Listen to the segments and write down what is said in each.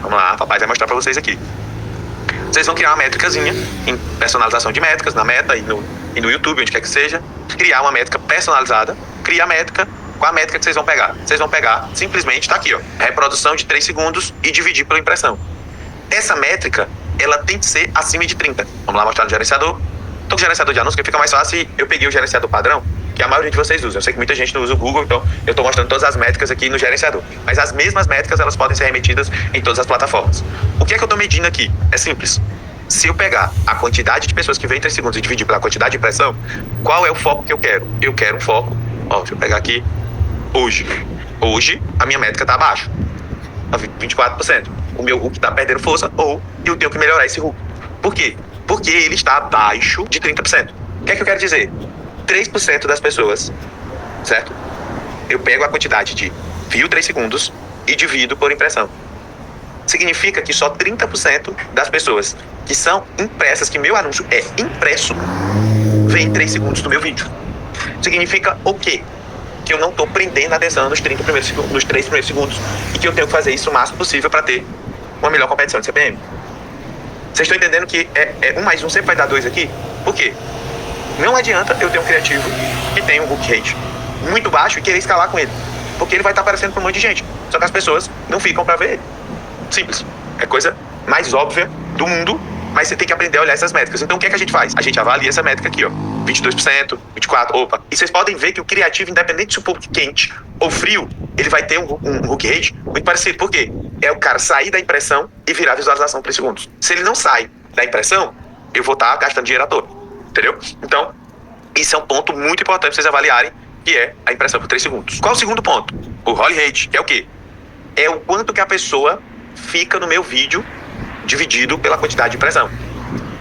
Vamos lá, papai vai mostrar pra vocês aqui. Vocês vão criar uma métricazinha em personalização de métricas, na Meta e no YouTube, onde quer que seja. Criar uma métrica personalizada. Cria a métrica. Qual a métrica que vocês vão pegar? Vocês vão pegar, simplesmente, tá aqui, ó. Reprodução de 3 segundos e dividir pela impressão. Essa métrica, ela tem que ser acima de 30. Vamos lá mostrar no gerenciador. Tô com o gerenciador de anúncios, que fica mais fácil. Eu peguei o gerenciador padrão, que a maioria de vocês usa. Eu sei que muita gente não usa o Google, então eu tô mostrando todas as métricas aqui no gerenciador. Mas as mesmas métricas, elas podem ser remetidas em todas as plataformas. O que é que eu tô medindo aqui? É simples. Se eu pegar a quantidade de pessoas que vêm em 3 segundos e dividir pela quantidade de impressão, qual é o foco que eu quero? Eu quero um foco, ó, deixa eu pegar aqui, hoje. Hoje, a minha métrica tá abaixo, 24%. O meu hook tá perdendo força, ou eu tenho que melhorar esse hook. Por quê? Porque ele está abaixo de 30%. O que é que eu quero dizer? 3% das pessoas, certo? Eu pego a quantidade de fio 3 segundos e divido por impressão. Significa que só 30% das pessoas que são impressas, que meu anúncio é impresso, vem em 3 segundos do meu vídeo. Significa o quê? Que eu não estou prendendo a atenção nos 3 primeiros segundos e que eu tenho que fazer isso o máximo possível para ter uma melhor competição de CPM. Vocês estão entendendo que 1 mais 1 sempre vai dar 2 aqui? Por quê? Não adianta eu ter um criativo que tem um hook rate muito baixo e querer escalar com ele, porque ele vai estar aparecendo para um monte de gente, só que as pessoas não ficam para ver ele. Simples. É a coisa mais óbvia do mundo, mas você tem que aprender a olhar essas métricas. Então o que é que a gente faz? A gente avalia essa métrica aqui, ó. 22%, 24%, opa. E vocês podem ver que o criativo, independente se o público quente ou frio, ele vai ter um hook rate muito parecido. Por quê? É o cara sair da impressão e virar visualização 3 segundos. Se ele não sai da impressão, eu vou estar gastando dinheiro à toa. Entendeu? Então, isso é um ponto muito importante para vocês avaliarem, que é a impressão por 3 segundos. Qual o segundo ponto? O Holy Rate, que é o quê? É o quanto que a pessoa fica no meu vídeo dividido pela quantidade de impressão.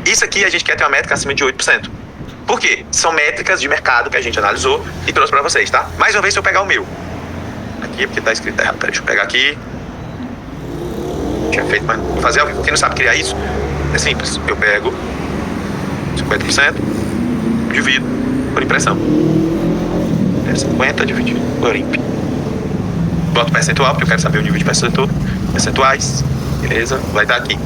Isso aqui a gente quer ter uma métrica acima de 8%. Por quê? São métricas de mercado que a gente analisou e trouxe para vocês, tá? Mais uma vez, se eu pegar o meu. Aqui é porque tá escrito errado. Peraí, deixa eu pegar aqui. Tinha feito, mas vou fazer algo. Quem não sabe criar isso, é simples. Eu pego 50%, divido por impressão. 50 dividido por imp. Boto percentual, porque eu quero saber o nível de percentuais. Beleza? Vai dar aqui.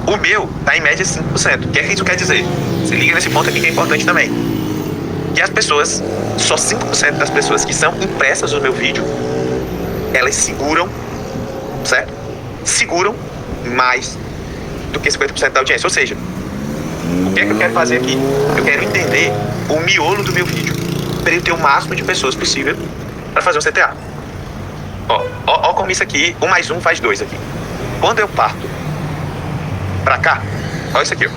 O meu tá em média 5%. O que é que isso quer dizer? Se liga nesse ponto aqui que é importante também. Que as pessoas, só 5% das pessoas que são impressas no meu vídeo, elas seguram, certo? Seguram mais do que 50% da audiência. Ou seja, o que é que eu quero fazer aqui? Eu quero entender o miolo do meu vídeo, para eu ter o máximo de pessoas possível para fazer um CTA. Ó como isso aqui, 1 mais 1 faz 2 aqui. Quando eu parto pra cá, olha isso aqui, ó.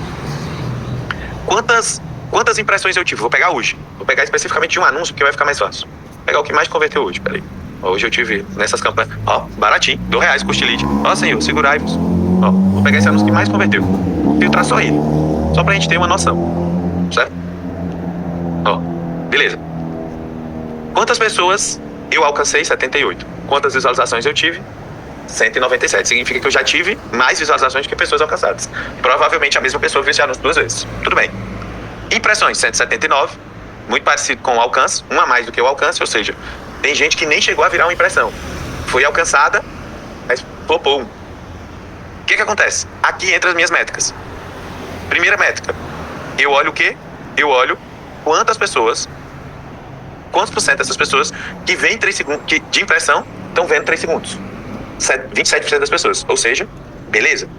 Quantas impressões eu tive? Vou pegar hoje. Vou pegar especificamente de um anúncio, porque vai ficar mais fácil. Vou pegar o que mais converteu hoje, peraí. Hoje eu tive nessas campanhas, ó, baratinho, R$2 custo lead. Ó, senhor, segurai-vos. Ó, vou pegar esse anúncio que mais converteu. Vou filtrar só ele. Só pra gente ter uma noção. Certo? Ó, beleza. Quantas pessoas eu alcancei? 78. Quantas visualizações eu tive? 197. Significa que eu já tive mais visualizações do que pessoas alcançadas. Provavelmente a mesma pessoa viu esse anúncio 2 vezes. Tudo bem. Impressões, 179. Muito parecido com o alcance. Uma a mais do que o alcance. Ou seja, tem gente que nem chegou a virar uma impressão. Foi alcançada, mas flopou um. O que acontece? Aqui entra as minhas métricas. Primeira métrica. Eu olho o quê? Eu olho quantos por cento dessas pessoas que vêm 3 segundos de impressão estão vendo 3 segundos. 27% das pessoas. Ou seja, beleza.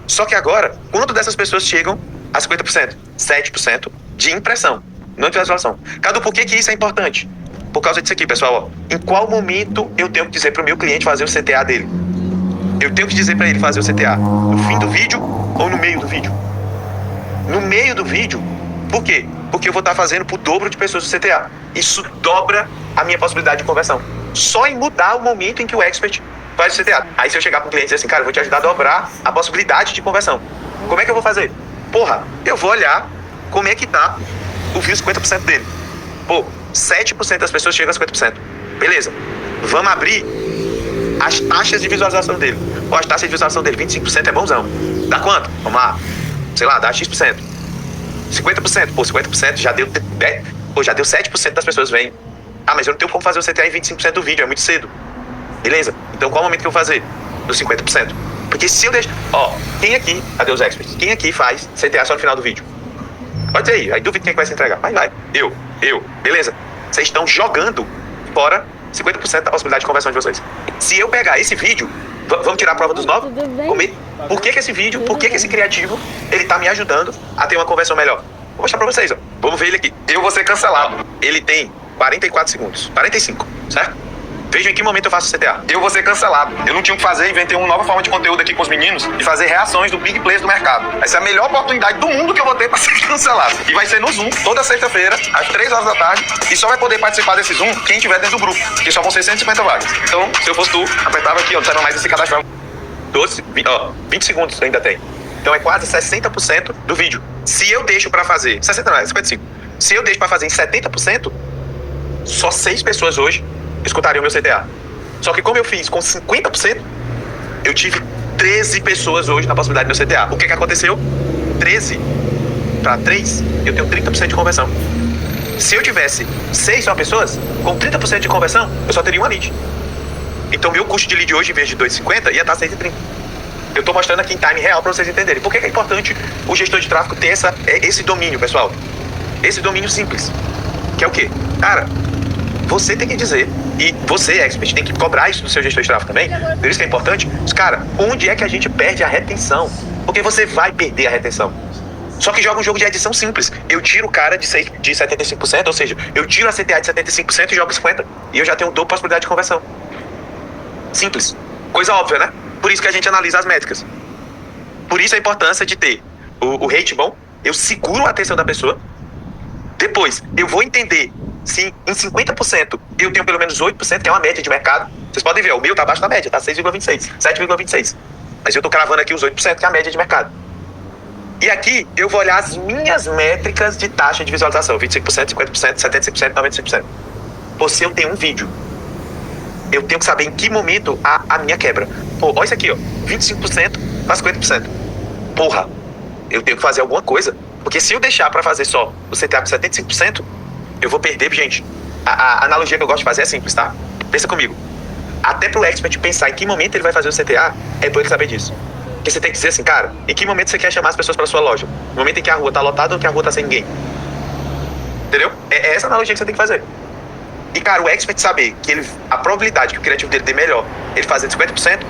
Só que agora, quanto dessas pessoas chegam a 50%? 7% de impressão, não de visualização. Cadu, por que isso é importante? Por causa disso aqui, pessoal. Ó. Em qual momento eu tenho que dizer para o meu cliente fazer o CTA dele? Eu tenho que dizer para ele fazer o CTA no fim do vídeo ou no meio do vídeo? No meio do vídeo. Por quê? Porque eu vou estar fazendo pro dobro de pessoas do CTA. Isso dobra a minha possibilidade de conversão. Só em mudar o momento em que o expert faz o CTA. Aí se eu chegar para o cliente e dizer assim, cara, eu vou te ajudar a dobrar a possibilidade de conversão. Como é que eu vou fazer? Porra, eu vou olhar como é que tá o view 50% dele. Pô, 7% das pessoas chegam a 50%. Beleza. Vamos abrir as taxas de visualização dele. Pô, as taxas de visualização dele, 25% é bonzão. Dá quanto? Vamos lá. Sei lá, dá X%. 50%. Pô, 50% já deu... Pô, já deu 7% das pessoas vêm. Ah, mas eu não tenho como fazer o CTA em 25% do vídeo, é muito cedo. Beleza. Então qual é o momento que eu vou fazer? No 50%. Porque se eu deixar... Ó, quem aqui, cadê os experts? Quem aqui faz CTA só no final do vídeo? Pode dizer aí duvido quem é que vai se entregar. Mas vai. Eu. Beleza. Vocês estão jogando fora 50% da possibilidade de conversão de vocês. Se eu pegar esse vídeo, vamos tirar a prova dos 9? Por que esse vídeo, por que esse criativo, ele tá me ajudando a ter uma conversão melhor? Vou mostrar pra vocês, ó. Vamos ver ele aqui. Eu vou ser cancelado. Ele tem 44 segundos. 45, certo? Vejam em que momento eu faço CTA. Eu vou ser cancelado. Eu não tinha o que fazer, inventei uma nova forma de conteúdo aqui com os meninos e fazer reações do big players do mercado. Essa é a melhor oportunidade do mundo que eu vou ter pra ser cancelado. E vai ser no Zoom, toda sexta-feira, às 3 horas da tarde. E só vai poder participar desse Zoom quem tiver dentro do grupo, que só vão ser 150 vagas. Então, se eu fosse tu, apertava aqui, ó, não sai mais esse cadastrar. 20 segundos ainda tem. Então é quase 60% do vídeo. Se eu deixo pra fazer... 60 não, é 55. Se eu deixo pra fazer em 70%, só 6 pessoas hoje escutariam meu CTA. Só que como eu fiz com 50%, eu tive 13 pessoas hoje na possibilidade do meu CTA. O que aconteceu? 13 para 3, eu tenho 30% de conversão. Se eu tivesse 6 só pessoas, com 30% de conversão, eu só teria uma lead. Então meu custo de lead hoje, em vez de 2,50, ia estar 6,30. Eu estou mostrando aqui em time real para vocês entenderem. Por que é importante o gestor de tráfego ter esse domínio, pessoal? Esse domínio simples. Que é o quê? Cara, você tem que dizer, e você, expert, tem que cobrar isso do seu gestor de tráfego também. Por isso que é importante. Mas, cara, onde é que a gente perde a retenção? Porque você vai perder a retenção. Só que joga um jogo de edição simples. Eu tiro o cara de 75%, ou seja, eu tiro a CTA de 75% e jogo 50%. E eu já tenho dobra possibilidade de conversão. Simples. Coisa óbvia, né? Por isso que a gente analisa as métricas. Por isso a importância de ter o rate bom. Eu seguro a atenção da pessoa. Depois, eu vou entender se em 50% eu tenho pelo menos 8%, que é uma média de mercado. Vocês podem ver, o meu tá abaixo da média, tá 6,26, 7,26. Mas eu tô cravando aqui os 8%, que é a média de mercado. E aqui eu vou olhar as minhas métricas de taxa de visualização: 25%, 50%, 75%, 95%. Pô, se eu tenho um vídeo, eu tenho que saber em que momento a minha quebra. Pô, olha isso aqui, ó, 25% para 50%. Porra, eu tenho que fazer alguma coisa. Porque se eu deixar pra fazer só o CTA com 75%, eu vou perder, gente. A analogia que eu gosto de fazer é simples, tá? Pensa comigo. Até pro expert pensar em que momento ele vai fazer o CTA, é bom ele saber disso. Porque você tem que dizer assim, cara, em que momento você quer chamar as pessoas pra sua loja? No momento em que a rua tá lotada ou que a rua tá sem ninguém? Entendeu? É essa analogia que você tem que fazer. E, cara, o expert saber que a probabilidade que o criativo dele dê melhor, ele fazer 50%,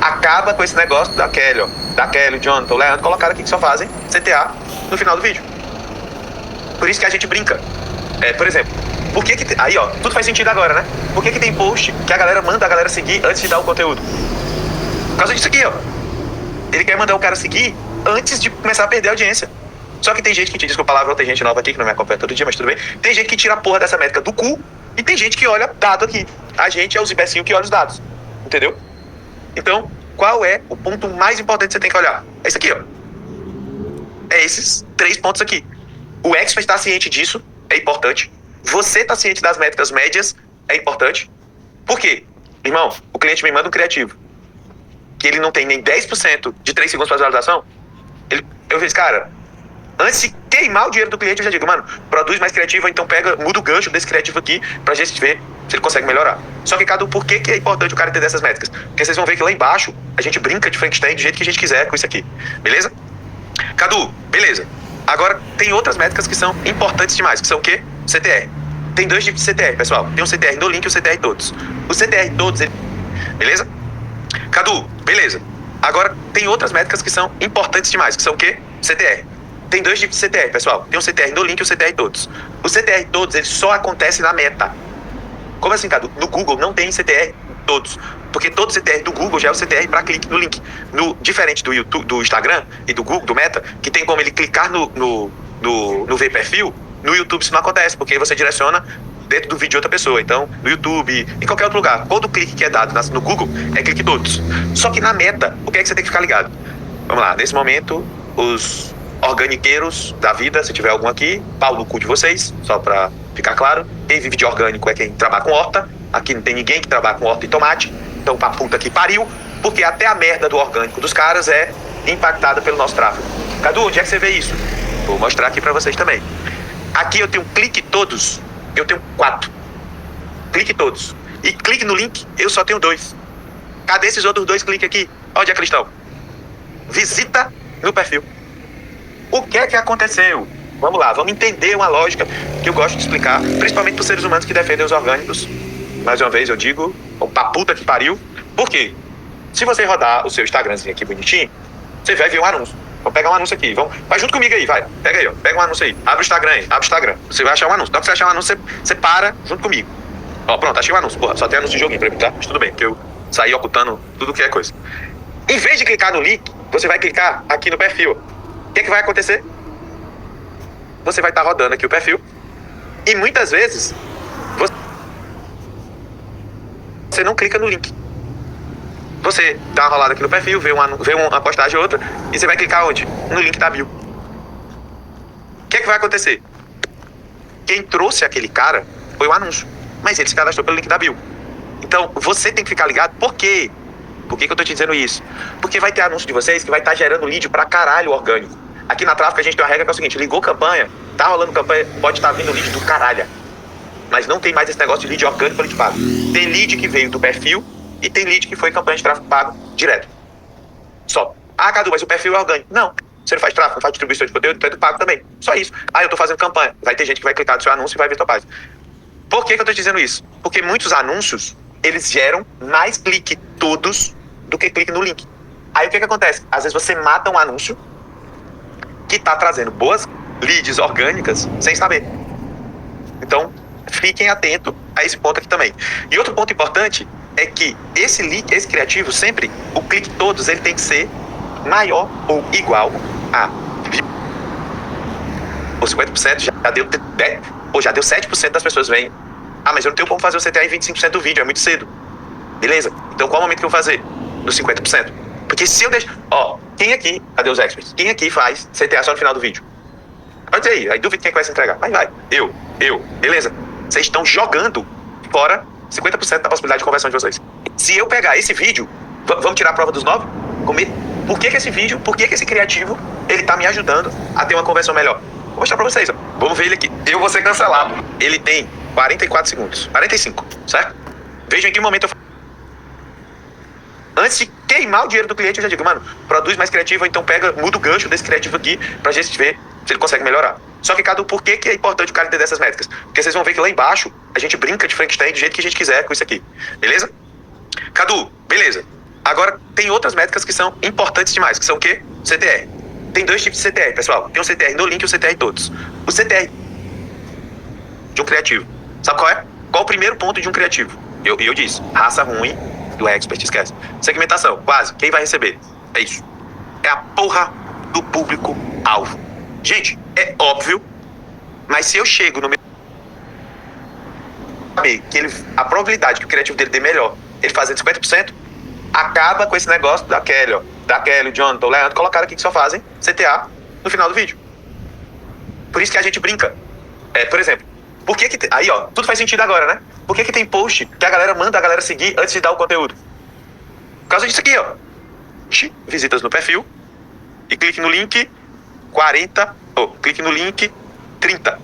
acaba com esse negócio da Kelly, ó. Da Kelly, o Jonathan, o Leandro, colocaram aqui que só fazem CTA no final do vídeo. Por isso que a gente brinca. Por exemplo, por que aí, ó, tudo faz sentido agora, né? Por que tem post que a galera manda a galera seguir antes de dar o conteúdo? Por causa disso aqui, ó. Ele quer mandar o cara seguir antes de começar a perder a audiência. Só que tem gente que te diz com a palavra, tem gente nova aqui que não me acompanha todo dia, mas tudo bem. Tem gente que tira a porra dessa métrica do cu e tem gente que olha dado aqui. A gente é os imbecil que olha os dados. Entendeu? Então, qual é o ponto mais importante que você tem que olhar? É isso aqui, ó. É esses 3 pontos aqui. O expert está ciente disso, é importante. Você está ciente das métricas médias, é importante. Por quê? Irmão, o cliente me manda um criativo que ele não tem nem 10% de 3 segundos para visualização. Eu vejo, cara, antes de queimar o dinheiro do cliente, eu já digo, mano, produz mais criativo, então muda o gancho desse criativo aqui pra gente ver se ele consegue melhorar. Só que, Cadu, por que é importante o cara entender essas métricas? Porque vocês vão ver que lá embaixo a gente brinca de Frankenstein do jeito que a gente quiser com isso aqui. Beleza? Cadu, beleza. Agora, tem outras métricas que são importantes demais, que são o quê? CTR. Tem 2 tipos de CTR, pessoal. Tem um CTR no link e o CTR todos. O CTR todos, beleza? Cadu, beleza. Agora, tem outras métricas que são importantes demais, que são o quê? CTR. Tem 2 tipos de CTR, pessoal. Tem um CTR no link e o CTR todos. O CTR todos, ele só acontece na meta. Como assim, Cadu? No Google não tem CTR todos. Porque todo CTR do Google já é o CTR para clique no link. Diferente do YouTube, do Instagram e do Google, do Meta, que tem como ele clicar no ver perfil, no YouTube isso não acontece, porque você direciona dentro do vídeo de outra pessoa. Então, no YouTube, em qualquer outro lugar, todo clique que é dado no Google é clique todos. Só que na meta, o que é que você tem que ficar ligado? Vamos lá, nesse momento, os organiqueiros da vida, se tiver algum aqui, pau no cu de vocês, só pra ficar claro. Quem vive de orgânico é quem trabalha com horta. Aqui não tem ninguém que trabalha com horta e tomate. Então, pra puta que pariu, porque até a merda do orgânico dos caras é impactada pelo nosso tráfego. Cadu, onde é que você vê isso? Vou mostrar aqui pra vocês também. Aqui eu tenho clique todos, eu tenho 4. Clique todos. E clique no link, eu só tenho 2. Cadê esses outros 2 cliques aqui? Onde é que eles estão? Visita no perfil. O que é que aconteceu? Vamos lá, vamos entender uma lógica que eu gosto de explicar, principalmente para os seres humanos que defendem os orgânicos. Mais uma vez eu digo, pra puta que pariu. Por quê? Se você rodar o seu Instagramzinho aqui bonitinho, você vai ver um anúncio. Vamos pegar um anúncio aqui. Vai junto comigo aí, vai. Pega aí, ó. Pega um anúncio aí. Abre o Instagram aí. Abre o Instagram. Você vai achar um anúncio. Na hora que você achar um anúncio, você para junto comigo. Ó, pronto, achei um anúncio. Porra, só tem anúncio de joguinho pra mim, tá? Mas tudo bem, porque eu saí ocultando tudo que é coisa. Em vez de clicar no link, você vai clicar aqui no perfil. O que é que vai acontecer? Você vai estar rodando aqui o perfil. E muitas vezes, você não clica no link. Você dá uma rolada aqui no perfil, vê uma postagem ou outra, e você vai clicar onde? No link da bio. O que é que vai acontecer? Quem trouxe aquele cara foi o anúncio, mas ele se cadastrou pelo link da bio. Então, você tem que ficar ligado. Por quê? Por que eu tô te dizendo isso? Porque vai ter anúncio de vocês que vai estar gerando lead pra caralho orgânico. Aqui na Tráfico a gente tem uma regra que é o seguinte: ligou campanha, tá rolando campanha, pode estar vindo lead do caralho. Mas não tem mais esse negócio de lead orgânico para lead pago. Tem lead que veio do perfil e tem lead que foi campanha de tráfego pago direto. Só. Ah, Cadu, mas o perfil é orgânico. Não. Você não faz tráfego, não faz distribuição de conteúdo, então é do pago também. Só isso. Ah, eu tô fazendo campanha. Vai ter gente que vai clicar no seu anúncio e vai ver tua página. Por que eu tô dizendo isso? Porque muitos anúncios, eles geram mais clique todos do que clique no link. Aí o que acontece? Às vezes você mata um anúncio que tá trazendo boas leads orgânicas sem saber. Então, fiquem atentos a esse ponto aqui também. E outro ponto importante é que esse criativo, sempre, o clique todos, ele tem que ser maior ou igual a... Ou 50% já deu 7% das pessoas vêm. Ah, mas eu não tenho como fazer o CTA em 25% do vídeo, é muito cedo. Beleza? Então qual é o momento que eu vou fazer? Nos 50%. Porque se eu deixo... Ó, quem aqui, cadê os experts? Quem aqui faz CTA só no final do vídeo? Pode dizer aí duvido quem é que vai se entregar. Mas vai. Eu. Beleza? Vocês estão jogando fora 50% da possibilidade de conversão de vocês. Se eu pegar esse vídeo, vamos tirar a prova dos 9? Por que esse vídeo, por que esse criativo, ele tá me ajudando a ter uma conversão melhor? Vou mostrar pra vocês, ó. Vamos ver ele aqui. Eu vou ser cancelado. Ele tem 44 segundos. 45, certo? Vejam em que momento eu... Antes de queimar o dinheiro do cliente, eu já digo, mano, produz mais criativo, então muda o gancho desse criativo aqui pra gente ver se ele consegue melhorar. Só que, Cadu, por que é importante o cara entender essas métricas? Porque vocês vão ver que lá embaixo a gente brinca de Frankenstein do jeito que a gente quiser com isso aqui. Beleza? Cadu, beleza. Agora, tem outras métricas que são importantes demais, que são o quê? CTR. Tem dois tipos de CTR, pessoal. Tem o CTR no link e o CTR todos. O CTR de um criativo. Sabe qual é? Qual o primeiro ponto de um criativo? Eu disse, raça ruim do expert, esquece. Segmentação, quase. Quem vai receber? É isso. É a porra do público-alvo. Gente, é óbvio, mas se eu chego no meu... que a probabilidade que o criativo dele dê melhor, ele fazer de 50%, acaba com esse negócio da Kelly, ó. Da Kelly, o Jonathan, o Leandro, colocaram aqui que só fazem CTA no final do vídeo. Por isso que a gente brinca. Por exemplo, por que aí, ó, tudo faz sentido agora, né? Por que tem post que a galera manda a galera seguir antes de dar o conteúdo? Por causa disso aqui, ó. Visitas no perfil e clique no link 40, clique no link 30.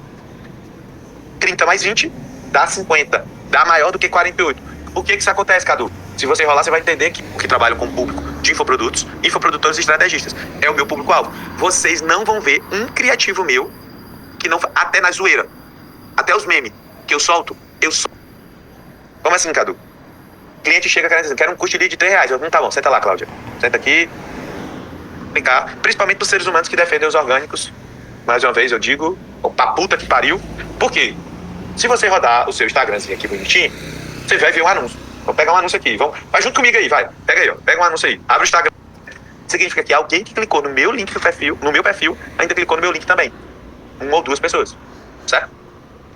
30 mais 20 dá 50. Dá maior do que 48. Por que isso acontece, Cadu? Se você enrolar, você vai entender que trabalho com público de infoprodutos, infoprodutores e estrategistas. É o meu público-alvo. Vocês não vão ver um criativo meu que não... Até na zoeira. Até os memes que eu solto. Como assim, Cadu? O cliente chega querendo dizer, quero um custo de lead de R$3. Eu, tá bom, senta lá, Cláudia. Senta aqui. Explicar, principalmente para os seres humanos que defendem os orgânicos. Mais uma vez eu digo, pra puta que pariu. Por quê? Se você rodar o seu Instagramzinho aqui bonitinho, você vai ver um anúncio. Vamos pegar um anúncio aqui. Vai junto comigo aí, vai. Pega aí, ó. Pega um anúncio aí. Abre o Instagram. Significa que alguém que clicou no meu link no meu perfil, ainda clicou no meu link também. Uma ou duas pessoas. Certo?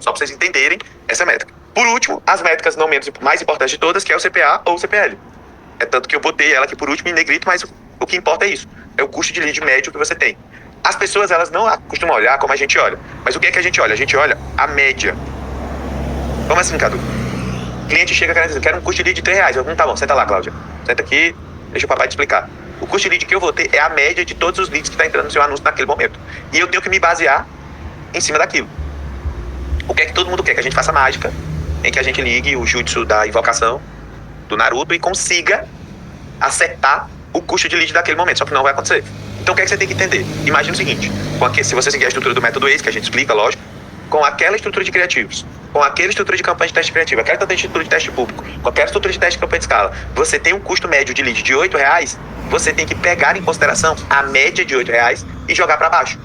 Só para vocês entenderem essa métrica. Por último, as métricas não mais importantes de todas, que é o CPA ou o CPL. É tanto que eu botei ela aqui por último em negrito, mas o que importa é isso. É o custo de lead médio que você tem. As pessoas, elas não costumam olhar como a gente olha. Mas o que é que a gente olha? A gente olha a média. Como assim, Cadu? O cliente chega querendo dizer, quero um custo de lead de R$3. Eu, tá bom, senta lá, Cláudia. Senta aqui, deixa o papai te explicar. O custo de lead que eu vou ter é a média de todos os leads que está entrando no seu anúncio naquele momento. E eu tenho que me basear em cima daquilo. O que é que todo mundo quer? Que a gente faça mágica, em que a gente ligue o jutsu da invocação do Naruto e consiga acertar o custo de lead daquele momento, só que não vai acontecer. Então o que é que você tem que entender? Imagina o seguinte, se você seguir a estrutura do método ACE, que a gente explica, lógico, com aquela estrutura de criativos, com aquela estrutura de campanha de teste criativo, aquela estrutura de teste público, com aquela estrutura de teste de campanha de escala, você tem um custo médio de lead de R$8, você tem que pegar em consideração a média de R$8 e jogar para baixo.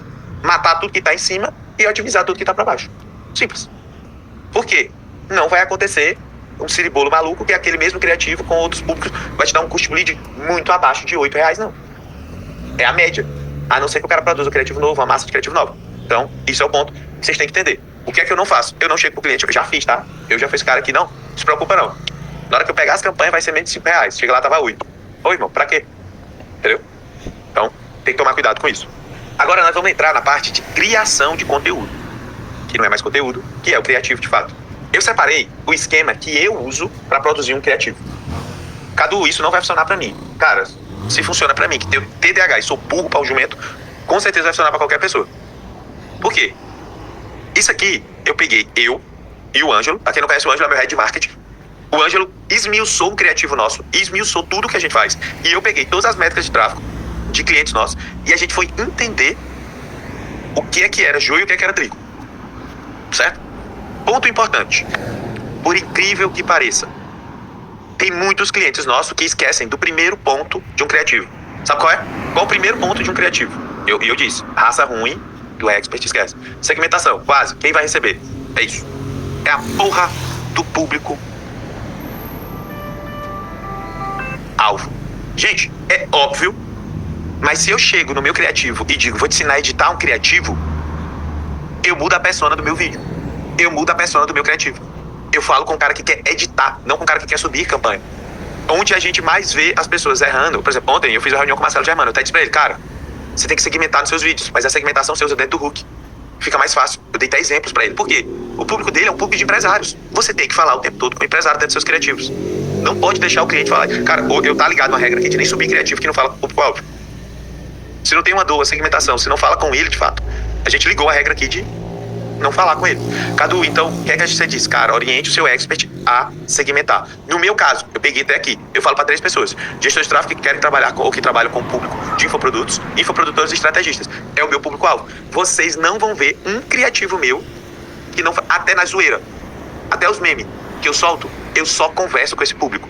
Matar tudo que está em cima e otimizar tudo que está para baixo. Simples. Por quê? Não vai acontecer um ciribolo maluco que é aquele mesmo criativo com outros públicos vai te dar um custo lead muito abaixo de R$8, não. É a média. A não ser que o cara produza um criativo novo, uma massa de criativo nova. Então, isso é o ponto que vocês têm que entender. O que é que eu não faço? Eu não chego pro cliente, eu já fiz, tá? Eu já fiz cara aqui, não se preocupa não. Na hora que eu pegar as campanhas vai ser menos de R$5. Chega lá, tava 8. Ô, irmão, pra quê? Entendeu? Então, tem que tomar cuidado com isso. Agora nós vamos entrar na parte de criação de conteúdo. Que não é mais conteúdo, que é o criativo de fato. Eu separei o esquema que eu uso para produzir um criativo. Cadu, isso não vai funcionar para mim. Cara, se funciona para mim, que tenho TDAH e sou burro para o jumento, com certeza vai funcionar para qualquer pessoa. Por quê? Isso aqui, eu peguei eu e o Ângelo. Pra quem não conhece, o Ângelo é meu head de marketing. O Ângelo esmiuçou o criativo nosso, esmiuçou tudo que a gente faz. E eu peguei todas as métricas de tráfego de clientes nossos e a gente foi entender o que é que era joio e o que é que era trigo. Certo? Ponto importante. Por incrível que pareça, tem muitos clientes nossos que esquecem do primeiro ponto de um criativo. Sabe qual é? Qual o primeiro ponto de um criativo? Eu disse, raça ruim do expert esquece. Segmentação, quase. Quem vai receber? É isso. É a porra do público alvo. Gente, é óbvio, mas se eu chego no meu criativo e digo, vou te ensinar a editar um criativo, eu mudo a persona do meu vídeo. Eu mudo a persona do meu criativo. Eu falo com o cara que quer editar, não com o cara que quer subir campanha. Onde a gente mais vê as pessoas errando. Por exemplo, ontem eu fiz uma reunião com o Marcelo Germano. Eu até disse pra ele, cara, você tem que segmentar nos seus vídeos, mas a segmentação você usa dentro do hook. Fica mais fácil. Eu dei até exemplos pra ele. Por quê? O público dele é um público de empresários. Você tem que falar o tempo todo com o empresário dentro dos seus criativos. Não pode deixar o cliente falar. Cara, eu tá ligado uma regra aqui de nem subir criativo que não fala com o público-alvo. Se não tem uma dor, segmentação, se não fala com ele de fato. A gente ligou a regra aqui de não falar com ele. Cadu, então, o que é que você diz? Cara, oriente o seu expert a segmentar. No meu caso, eu peguei até aqui, eu falo para 3 pessoas. Gestores de tráfego que querem trabalhar ou que trabalham com o público de infoprodutos, infoprodutores e estrategistas. É o meu público-alvo. Vocês não vão ver um criativo meu que não... Até na zoeira, até os memes que eu solto, eu só converso com esse público.